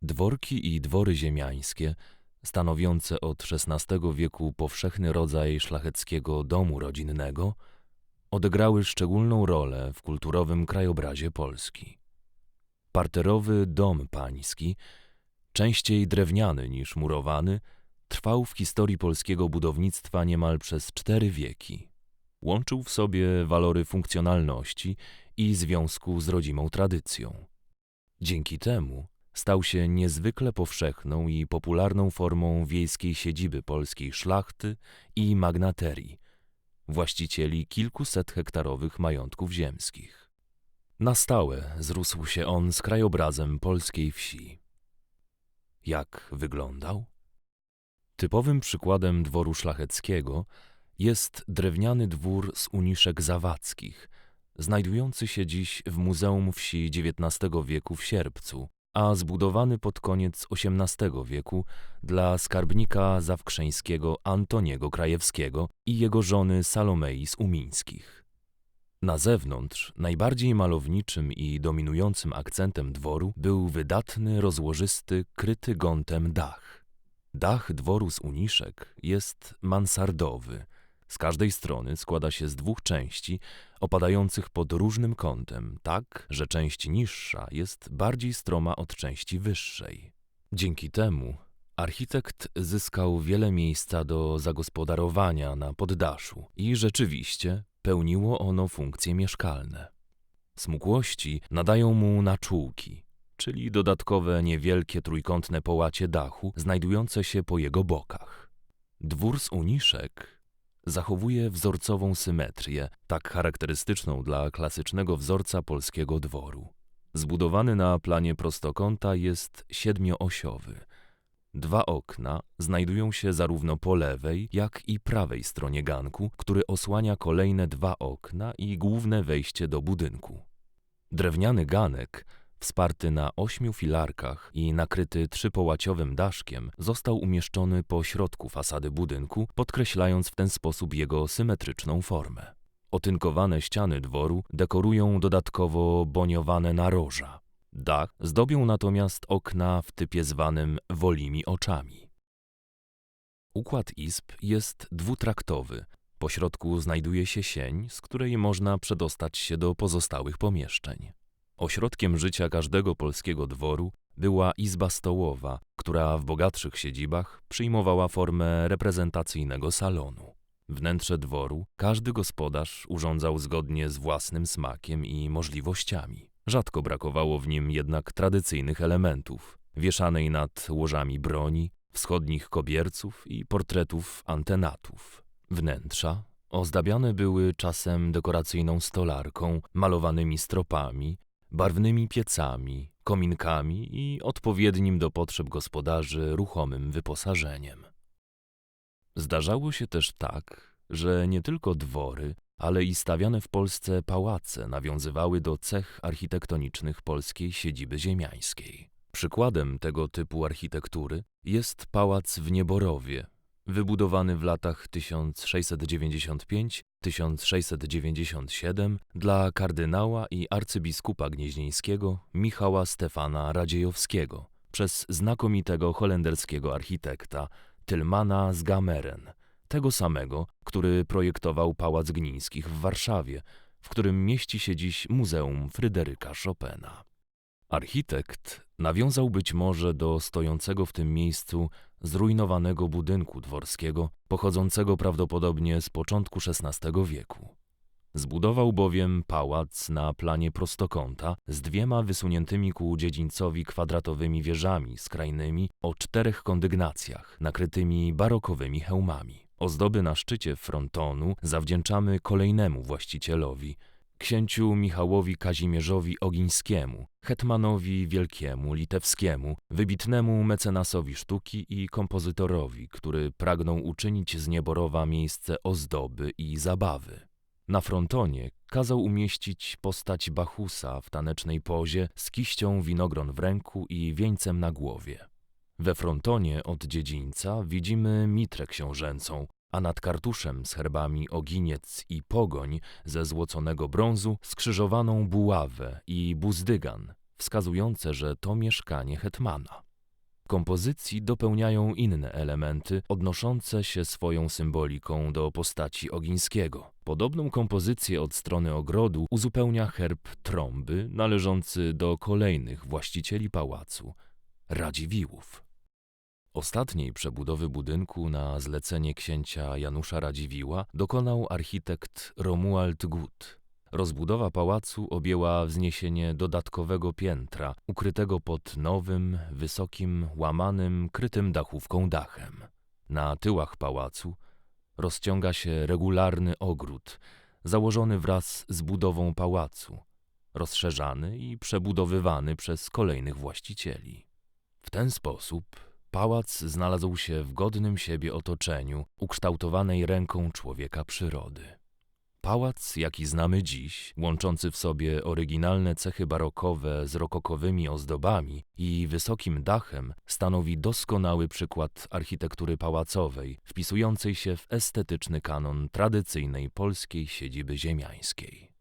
Dworki i dwory ziemiańskie, stanowiące od XVI wieku powszechny rodzaj szlacheckiego domu rodzinnego, odegrały szczególną rolę w kulturowym krajobrazie Polski. Parterowy dom pański, częściej drewniany niż murowany, trwał w historii polskiego budownictwa niemal przez 4 wieki. Łączył w sobie walory funkcjonalności i związku z rodzimą tradycją. Dzięki temu stał się niezwykle powszechną i popularną formą wiejskiej siedziby polskiej szlachty i magnaterii, właścicieli kilkuset hektarowych majątków ziemskich. Na stałe zrósł się on z krajobrazem polskiej wsi. Jak wyglądał? Typowym przykładem dworu szlacheckiego jest drewniany dwór z Uniszek Zawadzkich, znajdujący się dziś w Muzeum Wsi XIX wieku w Sierpcu, a zbudowany pod koniec XVIII wieku dla skarbnika zawkrzeńskiego Antoniego Krajewskiego i jego żony Salomei z Umińskich. Na zewnątrz najbardziej malowniczym i dominującym akcentem dworu był wydatny, rozłożysty, kryty gątem dach. Dach dworu z Uniszek jest mansardowy. Z każdej strony składa się z 2 części opadających pod różnym kątem, tak, że część niższa jest bardziej stroma od części wyższej. Dzięki temu architekt zyskał wiele miejsca do zagospodarowania na poddaszu i rzeczywiście pełniło ono funkcje mieszkalne. Smukłości nadają mu naczółki, czyli dodatkowe niewielkie trójkątne połacie dachu znajdujące się po jego bokach. Dwór z Uniszek zachowuje wzorcową symetrię, tak charakterystyczną dla klasycznego wzorca polskiego dworu. Zbudowany na planie prostokąta jest 7-osiowy. 2 okna znajdują się zarówno po lewej, jak i prawej stronie ganku, który osłania kolejne 2 okna i główne wejście do budynku. Drewniany ganek, wsparty na 8 filarkach i nakryty 3-połaciowym daszkiem, został umieszczony po środku fasady budynku, podkreślając w ten sposób jego symetryczną formę. Otynkowane ściany dworu dekorują dodatkowo boniowane naroża. Dach zdobią natomiast okna w typie zwanym wolimi oczami. Układ izb jest dwutraktowy. Po środku znajduje się sień, z której można przedostać się do pozostałych pomieszczeń. Ośrodkiem życia każdego polskiego dworu była izba stołowa, która w bogatszych siedzibach przyjmowała formę reprezentacyjnego salonu. Wnętrze dworu każdy gospodarz urządzał zgodnie z własnym smakiem i możliwościami. Rzadko brakowało w nim jednak tradycyjnych elementów, wieszanej nad łożami broni, wschodnich kobierców i portretów antenatów. Wnętrza ozdabiane były czasem dekoracyjną stolarką, malowanymi stropami, barwnymi piecami, kominkami i odpowiednim do potrzeb gospodarzy ruchomym wyposażeniem. Zdarzało się też tak, że nie tylko dwory, ale i stawiane w Polsce pałace nawiązywały do cech architektonicznych polskiej siedziby ziemiańskiej. Przykładem tego typu architektury jest pałac w Nieborowie, wybudowany w latach 1695–1697 dla kardynała i arcybiskupa gnieźnieńskiego Michała Stefana Radziejowskiego przez znakomitego holenderskiego architekta Tillmana z Gameren, tego samego, który projektował Pałac Gnińskich w Warszawie, w którym mieści się dziś Muzeum Fryderyka Chopina. Architekt nawiązał być może do stojącego w tym miejscu zrujnowanego budynku dworskiego, pochodzącego prawdopodobnie z początku XVI wieku. Zbudował bowiem pałac na planie prostokąta z 2 wysuniętymi ku dziedzińcowi kwadratowymi wieżami skrajnymi o 4 kondygnacjach, nakrytymi barokowymi hełmami. Ozdoby na szczycie frontonu zawdzięczamy kolejnemu właścicielowi, księciu Michałowi Kazimierzowi Ogińskiemu, hetmanowi wielkiemu litewskiemu, wybitnemu mecenasowi sztuki i kompozytorowi, który pragnął uczynić z Nieborowa miejsce ozdoby i zabawy. Na frontonie kazał umieścić postać Bachusa w tanecznej pozie z kiścią winogron w ręku i wieńcem na głowie. We frontonie od dziedzińca widzimy mitrę książęcą, a nad kartuszem z herbami Oginiec i Pogoń ze złoconego brązu skrzyżowaną buławę i buzdygan, wskazujące, że to mieszkanie hetmana. Kompozycji dopełniają inne elementy odnoszące się swoją symboliką do postaci Ogińskiego. Podobną kompozycję od strony ogrodu uzupełnia herb Trąby należący do kolejnych właścicieli pałacu – Radziwiłłów. Ostatniej przebudowy budynku na zlecenie księcia Janusza Radziwiłła dokonał architekt Romuald Gut. Rozbudowa pałacu objęła wzniesienie dodatkowego piętra, ukrytego pod nowym, wysokim, łamanym, krytym dachówką dachem. Na tyłach pałacu rozciąga się regularny ogród, założony wraz z budową pałacu, rozszerzany i przebudowywany przez kolejnych właścicieli. W ten sposób pałac znalazł się w godnym siebie otoczeniu, ukształtowanej ręką człowieka przyrody. Pałac, jaki znamy dziś, łączący w sobie oryginalne cechy barokowe z rokokowymi ozdobami i wysokim dachem, stanowi doskonały przykład architektury pałacowej, wpisującej się w estetyczny kanon tradycyjnej polskiej siedziby ziemiańskiej.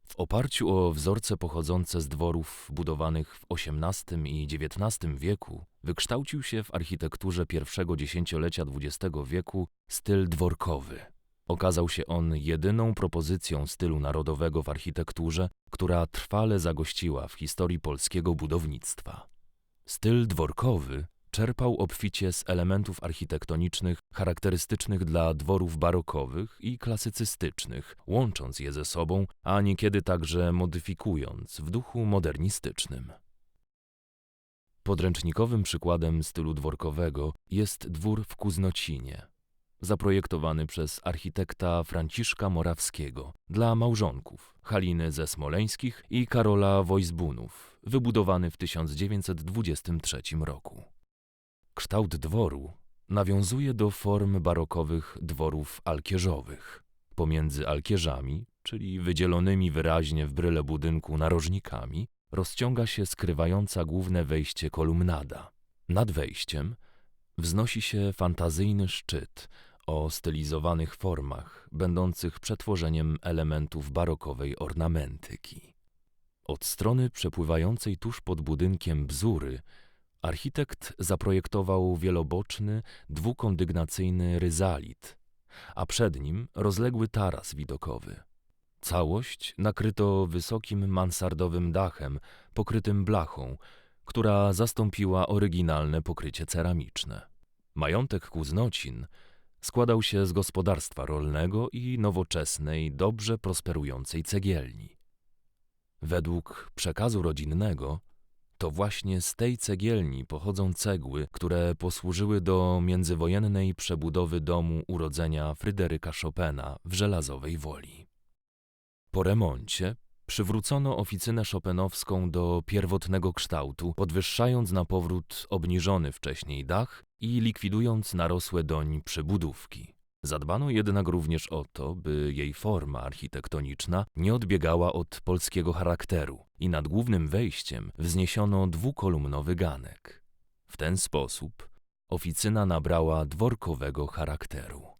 W oparciu o wzorce pochodzące z dworów budowanych w XVIII i XIX wieku wykształcił się w architekturze pierwszego dziesięciolecia XX wieku styl dworkowy. Okazał się on jedyną propozycją stylu narodowego w architekturze, która trwale zagościła w historii polskiego budownictwa. Styl dworkowy czerpał obficie z elementów architektonicznych charakterystycznych dla dworów barokowych i klasycystycznych, łącząc je ze sobą, a niekiedy także modyfikując w duchu modernistycznym. Podręcznikowym przykładem stylu dworkowego jest dwór w Kuznocinie, zaprojektowany przez architekta Franciszka Morawskiego dla małżonków Haliny ze Smoleńskich i Karola Wojsbunów, wybudowany w 1923 roku. Kształt dworu nawiązuje do form barokowych dworów alkierzowych. Pomiędzy alkierzami, czyli wydzielonymi wyraźnie w bryle budynku narożnikami, rozciąga się skrywająca główne wejście kolumnada. Nad wejściem wznosi się fantazyjny szczyt o stylizowanych formach, będących przetworzeniem elementów barokowej ornamentyki. Od strony przepływającej tuż pod budynkiem bzury architekt zaprojektował wieloboczny, dwukondygnacyjny ryzalit, a przed nim rozległy taras widokowy. Całość nakryto wysokim mansardowym dachem pokrytym blachą, która zastąpiła oryginalne pokrycie ceramiczne. Majątek Kuznocin składał się z gospodarstwa rolnego i nowoczesnej, dobrze prosperującej cegielni. Według przekazu rodzinnego to właśnie z tej cegielni pochodzą cegły, które posłużyły do międzywojennej przebudowy domu urodzenia Fryderyka Chopina w Żelazowej Woli. Po remoncie przywrócono oficynę chopinowską do pierwotnego kształtu, podwyższając na powrót obniżony wcześniej dach i likwidując narosłe doń przybudówki. Zadbano jednak również o to, by jej forma architektoniczna nie odbiegała od polskiego charakteru i nad głównym wejściem wzniesiono dwukolumnowy ganek. W ten sposób oficyna nabrała dworkowego charakteru.